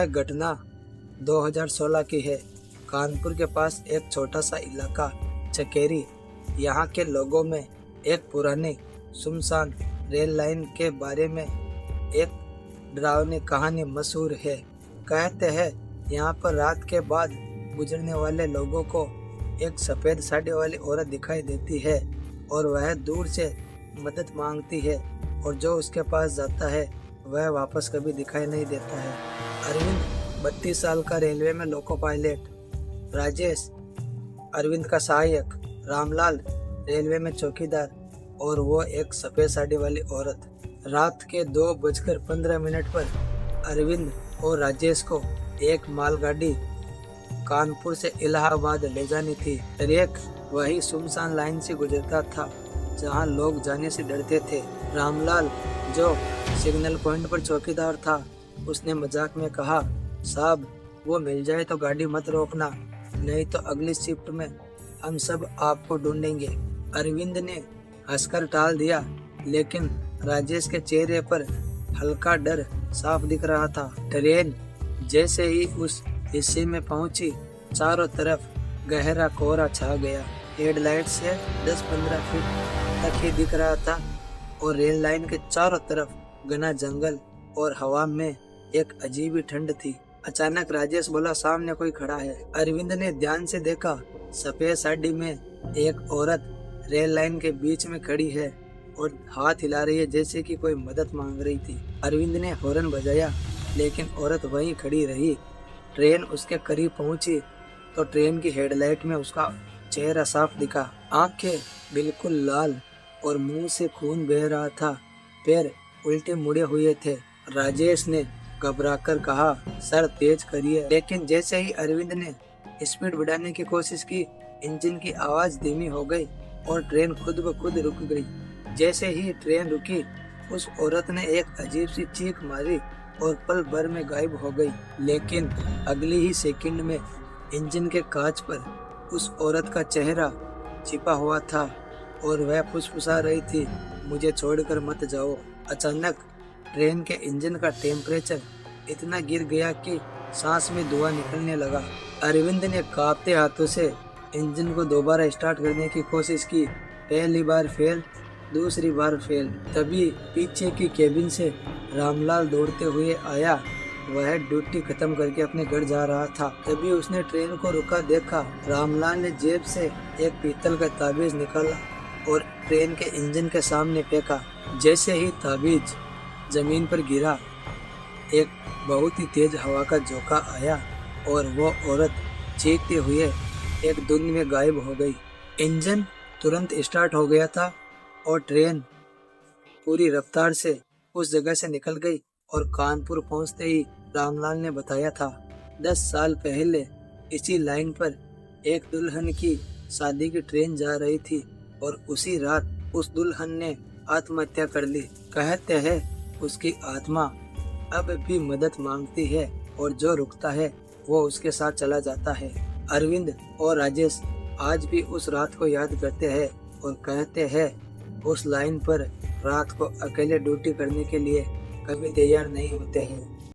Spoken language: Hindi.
यह घटना 2016 की है। कानपुर के पास एक छोटा सा इलाका चकेरी, यहाँ के लोगों में एक पुरानी सुनसान रेल लाइन के बारे में एक डरावनी कहानी मशहूर है। कहते हैं यहाँ पर रात के बाद गुजरने वाले लोगों को एक सफ़ेद साड़ी वाली औरत दिखाई देती है और वह दूर से मदद मांगती है, और जो उसके पास जाता है वह वापस कभी दिखाई नहीं देता है। अरविंद 32 साल का रेलवे में लोको पायलट, राजेश अरविंद का सहायक, रामलाल रेलवे में चौकीदार और वो एक सफ़ेद साड़ी वाली औरत। रात के 2:15 पर अरविंद और राजेश को एक मालगाड़ी कानपुर से इलाहाबाद ले जानी थी। ट्रैक वही सुनसान लाइन से गुजरता था जहां लोग जाने से डरते थे। रामलाल, जो सिग्नल पॉइंट पर चौकीदार था, उसने मजाक में कहा, साहब वो मिल जाए तो गाड़ी मत रोकना, नहीं तो अगली शिफ्ट में हम सब आपको ढूंढेंगे। अरविंद ने हंसकर टाल दिया, लेकिन राजेश के चेहरे पर हल्का डर साफ दिख रहा था। ट्रेन जैसे ही उस हिस्से में पहुंची, चारों तरफ गहरा कोहरा छा गया। हेडलाइट से 10-15 फीट तक ही दिख रहा था और रेल लाइन के चारों तरफ घना जंगल और हवा में एक अजीब ही ठंड थी। अचानक राजेश बोला, सामने कोई खड़ा है। अरविंद ने ध्यान से देखा, सफेद साड़ी में एक औरत रेल लाइन के बीच में खड़ी है और हाथ हिला रही है जैसे कि कोई मदद मांग रही थी। अरविंद ने हॉर्न बजाया, लेकिन औरत वहीं खड़ी रही। ट्रेन उसके करीब पहुंची तो ट्रेन की हेडलाइट में उसका चेहरा साफ दिखा। आंखें बिल्कुल लाल और मुंह से खून बह रहा था। पैर उल्टे मुड़े हुए थे। राजेश ने घबराकर कहा, सर तेज करिए। लेकिन जैसे ही अरविंद ने स्पीड बढ़ाने की कोशिश की, इंजन की आवाज धीमी हो गई और ट्रेन खुद ब खुद रुक गई। जैसे ही ट्रेन रुकी, उस औरत ने एक अजीब सी चीख मारी और पल भर में गायब हो गई। लेकिन अगली ही सेकंड में इंजन के कांच पर उस औरत का चेहरा छिपा हुआ था और वह फुसफुसा रही थी, मुझे छोड़कर मत जाओ। अचानक ट्रेन के इंजन का टेम्परेचर इतना गिर गया कि सांस में धुआं निकलने लगा। अरविंद ने कांपते हाथों से इंजन को दोबारा स्टार्ट करने की कोशिश की। पहली बार फेल, दूसरी बार फेल। तभी पीछे की केबिन से रामलाल दौड़ते हुए आया। वह ड्यूटी खत्म करके अपने घर जा रहा था। तभी उसने ट्रेन को रुका देखा। रामलाल ने जेब से एक पीतल का ताबीज निकाला और ट्रेन के इंजन के सामने फेंका। जैसे ही ताबीज जमीन पर गिरा, एक बहुत ही तेज हवा का झोंका आया और वो औरत चीखते हुए एक धुंध में गायब हो गई। इंजन तुरंत स्टार्ट हो गया था और ट्रेन पूरी रफ्तार से उस जगह से निकल गई और कानपुर पहुंचते ही रामलाल ने बताया था, 10 साल पहले इसी लाइन पर एक दुल्हन की शादी की ट्रेन जा रही थी और उसी रात उस दुल्हन ने आत्महत्या कर ली। कहते हैं उसकी आत्मा अब भी मदद मांगती है और जो रुकता है वो उसके साथ चला जाता है। अरविंद और राजेश आज भी उस रात को याद करते हैं और कहते हैं उस लाइन पर रात को अकेले ड्यूटी करने के लिए कभी तैयार नहीं होते हैं।